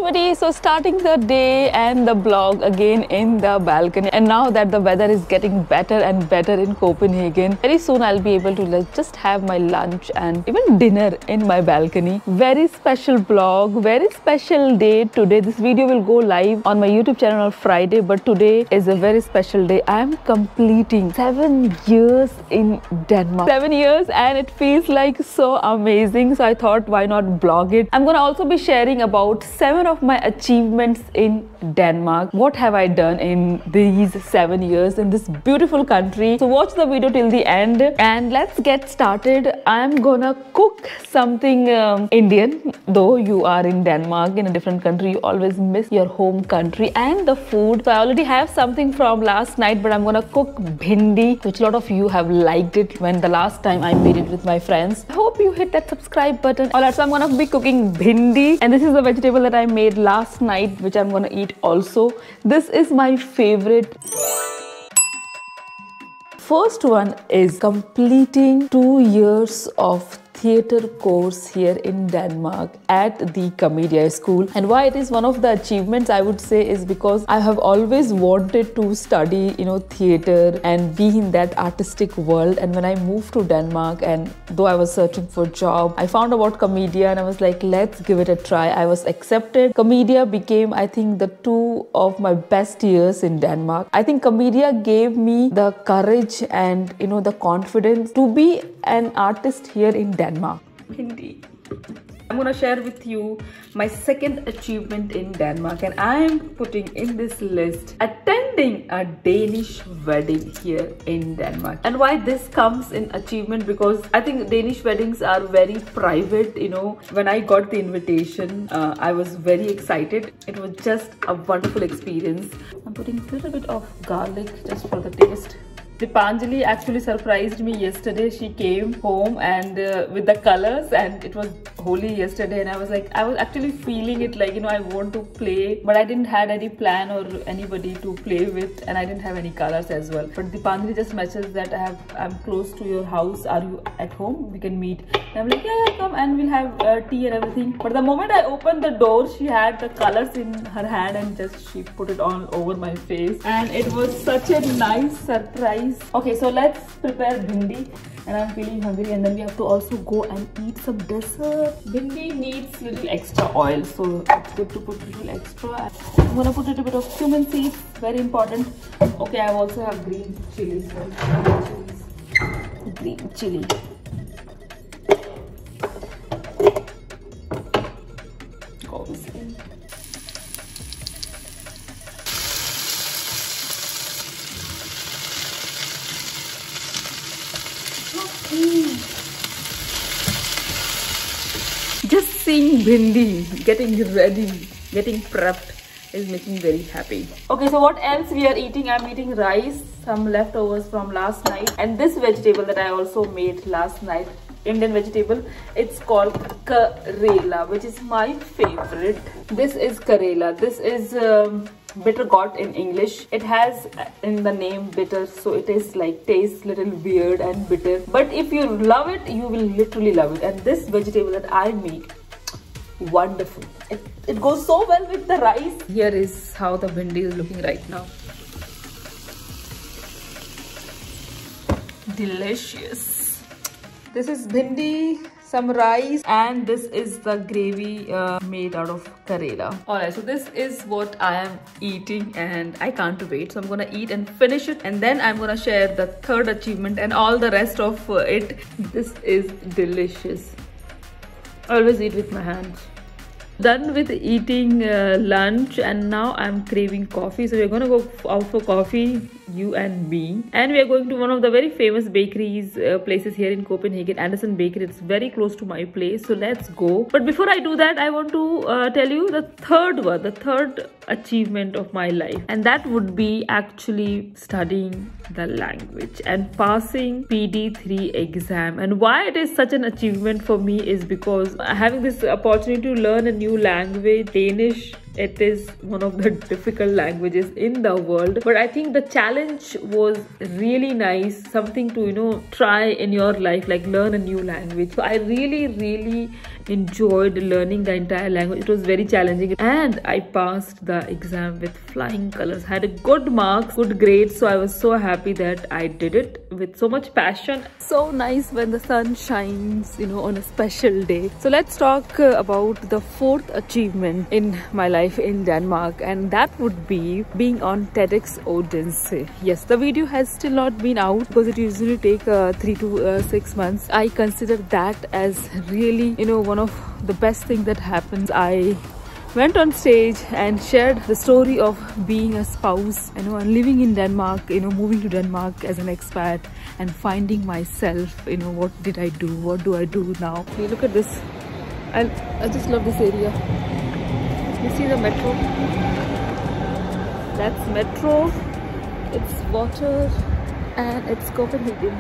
Tubebuddy. So starting the day and the vlog again in the balcony, and now that the weather is getting better and better in Copenhagen, very soon I'll be able to just have my lunch and even dinner in my balcony. Very special vlog, very special day today. This video will go live on my YouTube channel on Friday, but today is a very special day. I am completing 7 years in Denmark. 7 years, and it feels like so amazing. So I thought, why not vlog it? I'm gonna also be sharing about 7 of my achievements in Denmark. What have I done in these 7 years in this beautiful country? So watch the video till the end and let's get started. I'm gonna cook something Indian. Though you are in Denmark, in a different country, you always miss your home country and the food. So I already have something from last night, but I'm gonna cook bhindi, which a lot of you have liked it when the last time I made it with my friends. I hope you hit that subscribe button. Alright, so I'm gonna be cooking bhindi, and this is the vegetable that I made last night, which I'm gonna eat also. This is my favorite. First one is completing 2 years of theatre course here in Denmark at the Comedia School. And why it is one of the achievements, I would say, is because I have always wanted to study, theatre and be in that artistic world. And when I moved to Denmark, and though I was searching for a job, I found about Comedia and I was like, let's give it a try. I was accepted. Comedia became, I think, the 2 of my best years in Denmark. I think Comedia gave me the courage and the confidence to be an artist here in Denmark. Hindi. I'm gonna share with you my second achievement in Denmark, and I am putting in this list attending a Danish wedding here in Denmark. And why this comes in achievement, because I think Danish weddings are very private. When I got the invitation, I was very excited. It was just a wonderful experience. I'm putting a little bit of garlic just for the taste. Dipanjali actually surprised me yesterday. She came home and with the colors, and it was Holi yesterday, and I was actually feeling it, like I want to play, but I didn't have any plan or anybody to play with, and I didn't have any colors as well. But Dipanjali just messages that I'm close to your house, are you at home, we can meet. And I'm like, yeah, come, and we'll have tea and everything. But the moment I opened the door, she had the colors in her hand and just she put it all over my face, and it was such a nice surprise. Okay, so let's prepare bhindi, and I'm feeling hungry, and then we have to also go and eat some dessert. Bhindi needs little extra oil, so it's good to put little extra. I'm gonna put a little bit of cumin seeds, very important. Okay, I also have green chilies. Green chili. Just seeing bhindi, getting ready, getting prepped is making me very happy. Okay, so what else we are eating? I'm eating rice, some leftovers from last night, and this vegetable that I also made last night, Indian vegetable. It's called Karela, which is my favorite. This is Karela. This is bitter gourd in English. It has in the name bitter, so it is like tastes little weird and bitter. But if you love it, you will literally love it. And this vegetable that I make, wonderful. It goes so well with the rice. Here is how the bhindi is looking right now. Delicious. This is bhindi, some rice, and this is the gravy made out of Karela. Alright, so this is what I am eating, and I can't wait. So I'm gonna eat and finish it, and then I'm gonna share the third achievement and all the rest of it. This is delicious. I always eat with my hands. Done with eating lunch, and now I'm craving coffee. So we're gonna go out for coffee, you and me, and we are going to one of the very famous bakeries places here in Copenhagen, Andersen Bakery. It's very close to my place, so let's go. But before I do that, I want to tell you the third achievement of my life, and that would be actually studying the language and passing PD3 exam. And why it is such an achievement for me is because having this opportunity to learn a new language, Danish, it is one of the difficult languages in the world, but I think the challenge was really nice, something to, you know, try in your life, like learn a new language. So I really enjoyed learning the entire language. It was very challenging and I passed the exam with flying colors, had a good marks, good grades. So I was so happy that I did it with so much passion. So nice when the sun shines, you know, on a special day. So let's talk about the fourth achievement in my life in Denmark, and that would be being on TEDx Odense. Yes, the video has still not been out because it usually take 3 to 6 months. I consider that as really, you know, one of the best things that happens. I went on stage and shared the story of being a spouse, you know, and living in Denmark, you know, moving to Denmark as an expat and finding myself, you know, what did I do? What do I do now? Okay, look at this. I just love this area. You see the metro? That's metro. It's water and it's Copenhagen.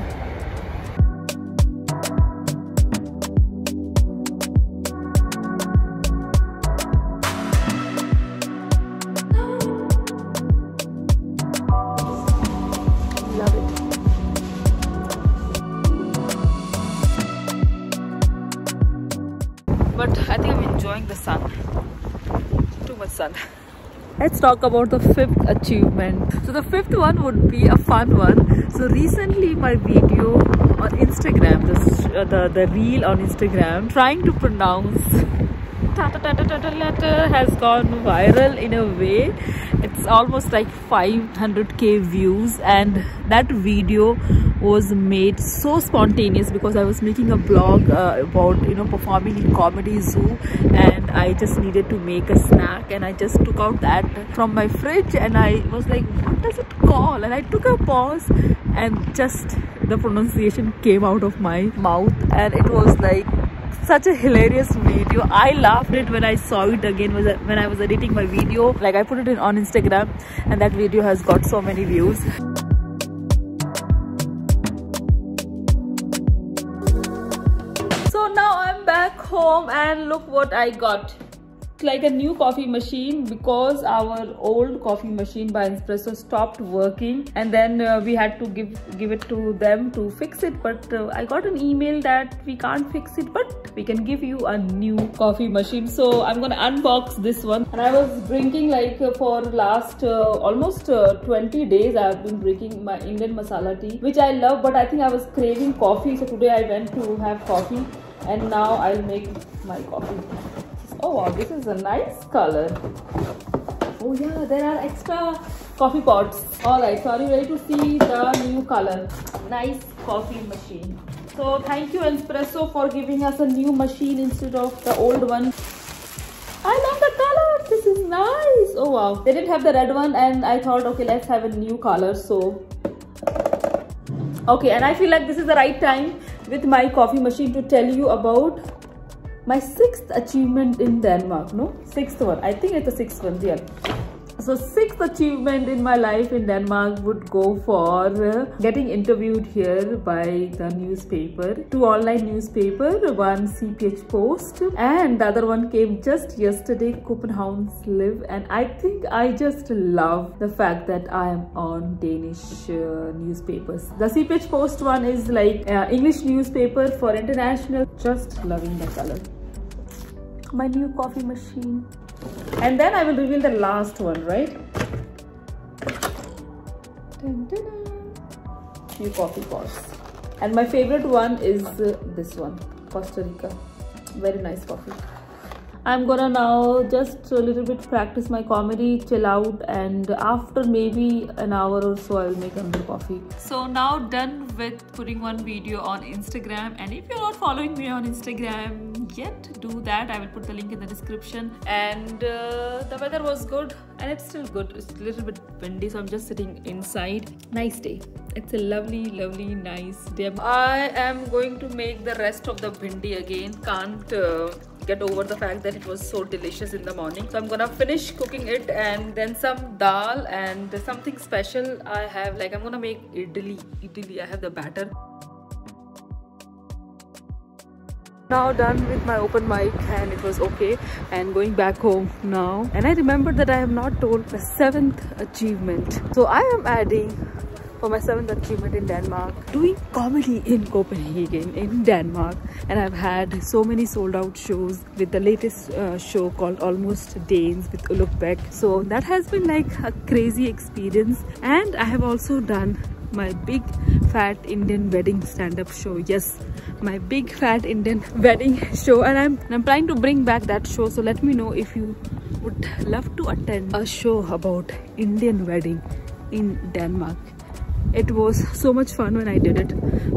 But I think I'm enjoying the sun. Too much sun. Let's talk about the fifth achievement. So the fifth one would be a fun one. So recently my video on Instagram, the reel on Instagram, trying to pronounce letter has gone viral in a way. It's almost like 500k views, and that video was made so spontaneous because I was making a blog about, you know, performing in Comedy Zoo, and I just needed to make a snack, and I just took out that from my fridge and I was like, what does it call? And I took a pause and just the pronunciation came out of my mouth, and it was like such a hilarious video. I laughed it when I saw it again when I was editing my video. Like I put it on Instagram and that video has got so many views. So now I'm back home and look what I got. It's like a new coffee machine because our old coffee machine by Espresso stopped working, and then we had to give it to them to fix it, but I got an email that we can't fix it, but we can give you a new coffee machine. So I'm gonna unbox this one, and I was drinking like for last almost 20 days I've been drinking my Indian masala tea, which I love, but I think I was craving coffee, so today I went to have coffee and now I'll make my coffee. Oh wow, this is a nice color. Oh yeah, there are extra coffee pots. Alright, so are you ready to see the new color? Nice coffee machine. So thank you Espresso for giving us a new machine instead of the old one. I love the color. This is nice. Oh wow, they didn't have the red one and I thought, okay, let's have a new color. So okay, and I feel like this is the right time with my coffee machine to tell you about my sixth achievement in Denmark. No, sixth one. I think it's the sixth one. Yeah. So sixth achievement in my life in Denmark would go for getting interviewed here by the newspaper, 2 online newspaper, one CPH Post, and the other one came just yesterday, Copenhagen's Live. And I think I just love the fact that I am on Danish newspapers. The CPH Post one is like English newspaper for international. Just loving the color. My new coffee machine. And then I will reveal the last one, right? Dun, dun, dun. New coffee pots. And my favorite one is this one, Costa Rica. Very nice coffee. I'm gonna now just a little bit practice my comedy, chill out, and after maybe an hour or so I'll make another coffee. So now done with putting one video on Instagram, and if you're not following me on Instagram yet, do that. I will put the link in the description. And the weather was good and it's still good. It's a little bit windy, so I'm just sitting inside. Nice day. It's a lovely nice day. I am going to make the rest of the bhindi again. Can't get over the fact that it was so delicious in the morning. So I'm gonna finish cooking it, and then some dal and something special I have, like I'm gonna make idli. I have the batter. Now done with my open mic and it was okay, and going back home now. And I remember that I have not told the 7th achievement. So I am adding for my 7th achievement in Denmark, doing comedy in Copenhagen in Denmark. And I've had so many sold out shows with the latest show called Almost Danes with Uluk Beck. So that has been like a crazy experience. And I have also done my big fat Indian wedding stand-up show. Yes, my big fat Indian wedding show, and I'm planning to bring back that show. So let me know if you would love to attend a show about Indian wedding in Denmark. It was so much fun when I did it.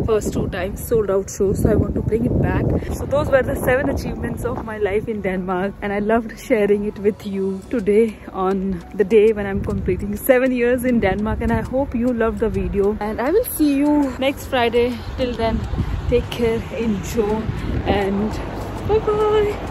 First 2 times sold out shows, so I want to bring it back. So those were the 7 achievements of my life in Denmark, and I loved sharing it with you today on the day when I'm completing 7 years in Denmark. And I hope you loved the video, and I will see you next Friday. Till then, take care, enjoy, and bye bye.